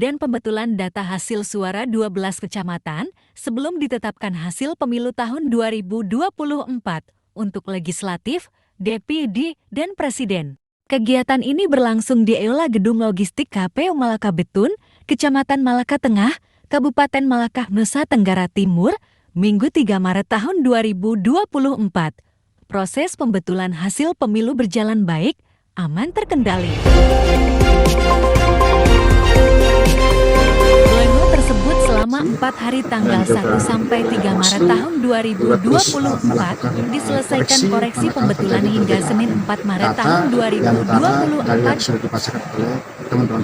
dan pembetulan data hasil suara 12 kecamatan sebelum ditetapkan hasil pemilu tahun 2024 untuk legislatif, DPD, dan presiden. Kegiatan ini berlangsung di Aula Gedung Logistik KPU Malaka Betun, Kecamatan Malaka Tengah, Kabupaten Malaka, Nusa Tenggara Timur, Minggu 3 Maret tahun 2024. Proses pembetulan hasil pemilu berjalan baik, aman terkendali. Demo tersebut selama 4 hari tanggal 1 sampai 3 Maret tahun 2024 diselesaikan koreksi pembetulan hingga Senin 4 Maret tahun 2024.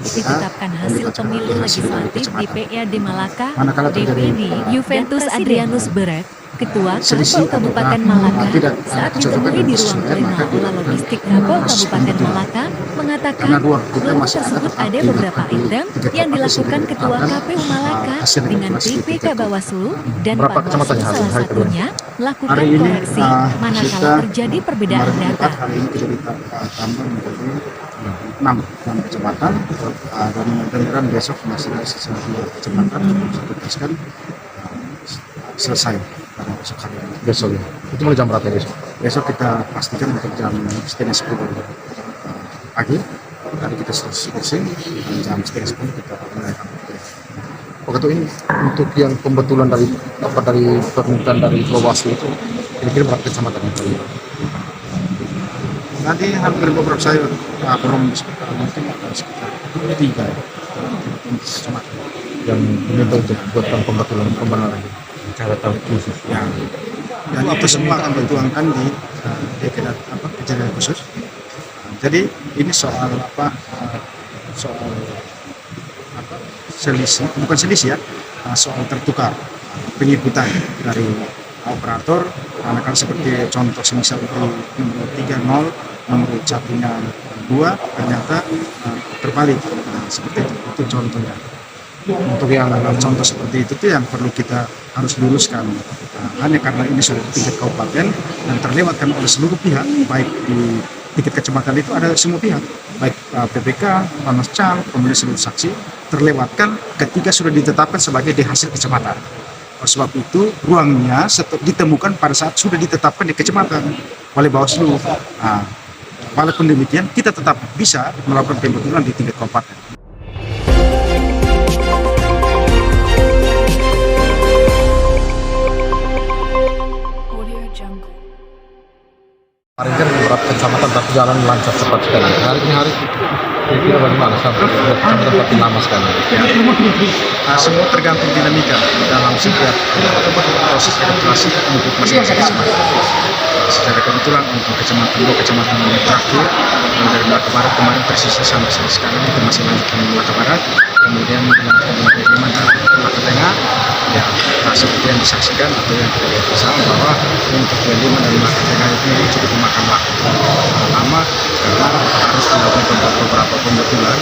Ditetapkan hasil pemilu legislatif di PRD Malaka, DPD, Juventus Adrianus Berek, Ketua KPU Kabupaten Malaka, saat ditemui di ruang pleno Aula Logistik KPU Kabupaten Malaka, mengatakan demo tersebut ada beberapa item yang dilakukan Ketua KPU Malaka dengan PPK Bawaslu dan Panwaslu, salah satunya melakukan koreksi manakala terjadi perbedaan data. Hari ini kita ditambah menjadi 6 kecamatan, dan mudah-mudahan besok masih ada sisa 2 kecamatan yang bisa diteruskan selesai pada besok hari ini. Besok ya? Itu mulai jam berapa besok? Besok kita pastikan untuk jam setengah 10 pagi. Tadi kita selesai, jam setengah 10 kita mulai rapat. Oh, itu ini untuk yang pembetulan dari permintaan dari Bawaslu itu kira-kira berapa kecamatan yang tadi? Nanti hampir beberapa saya belum mungkin ada sekitar 3 kecamatan yang diminta untuk buatkan pembetulan pembenaran cara tahu khusus ya, dan itu semua akan dituangkan di kejadian khusus. Jadi ini soal selisih, bukan selisih ya, soal tertukar pengikutan dari operator, karena kan seperti contoh semisal di nomor 30 nomor satunya 2 ternyata terbalik, seperti itu contohnya. Untuk yang contoh seperti itu tuh yang perlu kita harus luruskan, hanya karena ini sudah di tingkat kabupaten dan terlewatkan oleh seluruh pihak, baik di tingkat kecamatan itu ada semua pihak, baik PPK, Panwascal, kemudian seluruh saksi terlewatkan ketika sudah ditetapkan sebagai di hasil kecamatan. Oleh sebab itu ruangnya ditemukan pada saat sudah ditetapkan di kecamatan oleh Bawaslu. Walaupun demikian kita tetap bisa melakukan pembetulan di tingkat kabupaten. Hari ini beberapa kecamatan tapi jalan lancar cepat sekali. Hari ini kira-kira bagaimana sampai kecamatan tapi lama sekali? Semua tergantung dinamika dalam setiap proses adaptasi untuk masing-masing kecamatan. Secara kebetulan untuk dua kecamatan yang terakhir dari Malaka Barat kemarin tersisa sampai sekarang kita masih lanjutkan di Malaka Barat, kemudian di Malaka Tengah. Ya, seperti yang disaksikan atau yang kita lihat bersama bahwa untuk Lima dan Malaka Tengah ini cukup memakan waktu lama karena harus dilakukan beberapa pembetulan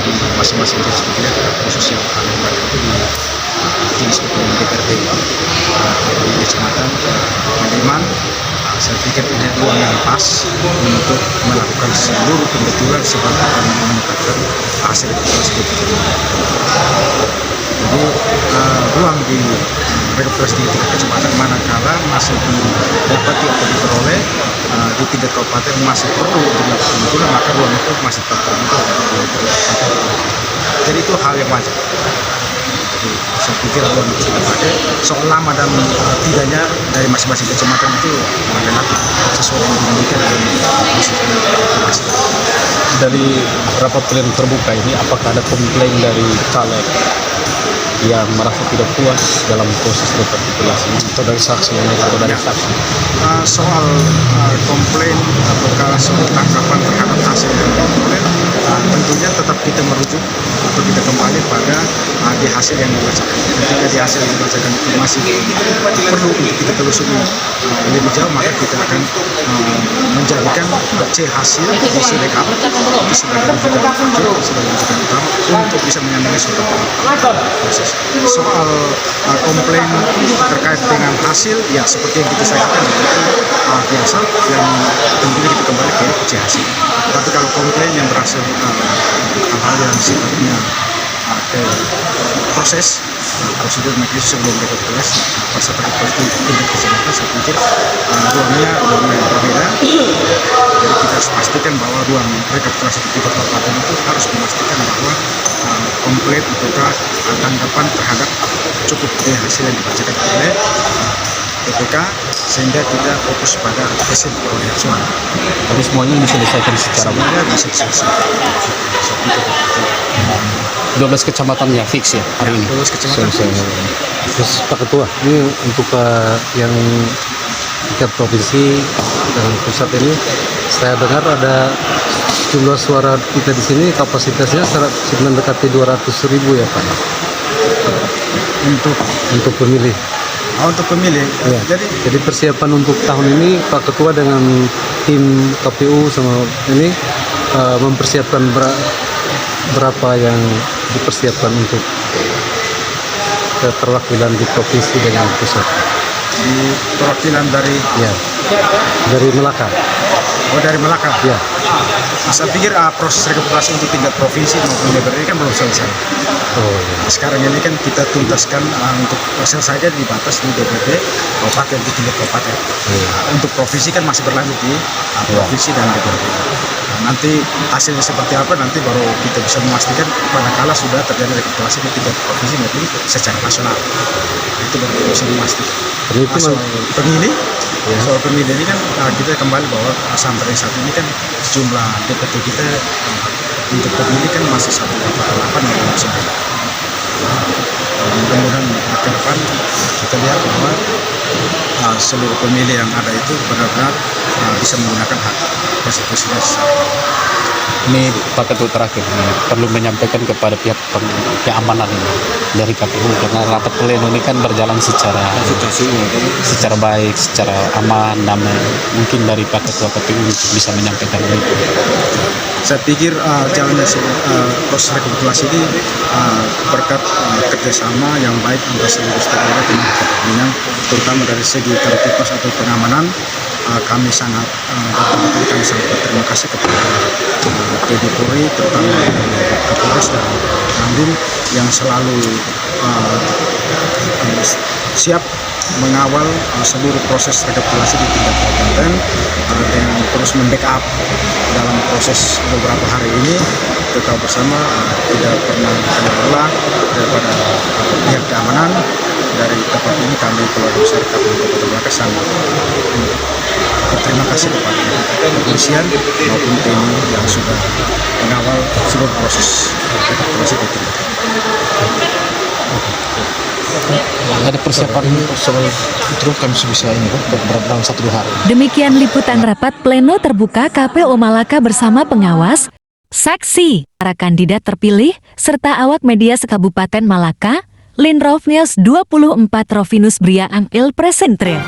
di masing-masing distrik, khusus yang mereka itu di jenis pemilihan DPRD di kecamatan Mandiman. Saya pikir ini ruang yang pas untuk melakukan seluruh pembetulan sebelum menetapkan hasil tersebut. Jadi ruang di rekapitulasi di tingkat kecamatan manakala masih didapati atau diperoleh di tingkat kabupaten masih perlu untuk dilakukan pembetulan, maka ruang itu masih tetap terbuka. Jadi itu hal yang wajar. Jadi saya pikir ruang itu kita pakai. Soal lama dan tidaknya dari masing-masing kecamatan itu relatif sesuai dengan dinamika dan dari rapat pleno terbuka ini, apakah ada komplain dari caleg yang merasa tidak puas dalam proses rekapitulasi atau dari saksi atau dari saksi? Soal komplain atau soal tanggapan terhadap hasil yang diperoleh, tentunya tetap kita merujuk atau kita kembali pada di hasil yang dibacakan. Ketika di hasil yang dibacakan itu masih perlu untuk kita telusuri lebih jauh, maka kita akan menjadikan C hasil di Sirekap itu sebagai rujukan utama untuk bisa menyandingi suatu proses. Soal komplain terkait dengan hasil, ya seperti yang kita sampaikan itu biasa, yang tentunya kita kembali ke C hasil. Tapi kalau komplain yang berhasil hal-hal yang sifatnya ke proses prosedur majelis sebelum rekapitulasi. Pasal rekapitulasi tingkat kecamatan saya pikir ruangnya yang berbeda. Jadi kita harus pastikan bahwa ruang rekapitulasi di tingkat kabupaten itu harus memastikan bahwa komplit ataukah tanggapan terhadap cukup hasil yang dibacakan oleh PPK, sehingga kita fokus pada hasil perolehan suara. Tapi semuanya diselesaikan secara baik. Semuanya bisa diselesaikan. 12 kecamatan yang fix ya hari ini. 12 kecamatan. Terus Pak Ketua, ini untuk yang tingkat provinsi dan pusat ini, saya dengar ada jumlah suara kita di sini kapasitasnya mendekati 200.000 ya Pak. Untuk pemilih. Untuk pemilih. Ya. Jadi persiapan untuk tahun ini Pak Ketua dengan tim KPU sama ini mempersiapkan berapa yang dipersiapkan untuk keterwakilan di provinsi dengan pusat. Di perwakilan dari Melaka. Oh, dari Melaka. Ya. Saya pikir proses rekapitulasi untuk tingkat provinsi maupun daerah ini kan belum selesai. Oh, ya. Sekarang ini kan kita tuntaskan untuk selesai di batas di DPP kabupaten, di tingkat kabupaten. Untuk provinsi kan masih berlanjut di provinsi dan DPP. Nanti hasilnya seperti apa nanti baru kita bisa memastikan manakala sudah terjadi rekapitulasi di tingkat provinsi maupun secara nasional. Itu baru kita bisa memastikan. Soal pemilih, soal pemilih ini kan kita kembali bahwa sampai saat ini kan jumlah DPT kita untuk pemilih kan masih 188 yang belum sembuh. Mudah-mudahan ke depan kita lihat bahwa seluruh pemilih yang ada itu benar-benar bisa menggunakan hak konstitusinya. Ini Pak Ketua terakhir perlu menyampaikan kepada pihak keamanan dari KPU karena rapat pleno ini kan berjalan secara baik, secara aman, damai. Mungkin dari Pak Ketua KPU bisa menyampaikan itu. Saya pikir jalannya proses rekapitulasi ini berkat kerjasama yang baik antara seluruh stakeholder dengan terutama dari segi Kamtipmas atau pengamanan. Kami sangat berterima kasih kepada TNI Polri, terutama Kapolres dan Dandim yang selalu siap mengawal seluruh proses rekapitulasi di tingkat kabupaten dengan terus membackup dalam proses beberapa hari ini. Kita bersama tidak pernah lelah daripada pihak keamanan. Dari tempat ini kami keluarga besar KPU Kabupaten Melaka sangat berterima kasih kepada kepolisian maupun TNI yang sudah mengawal seluruh proses rekapitulasi di tingkat. Ada persiapan itu kami bisa ini dalam 1-2 hari. Demikian liputan rapat pleno terbuka KPU Malaka bersama pengawas, saksi, para kandidat terpilih, serta awak media sekabupaten Malaka. Linrov News 24 Rovinus Bria Angil Presentri.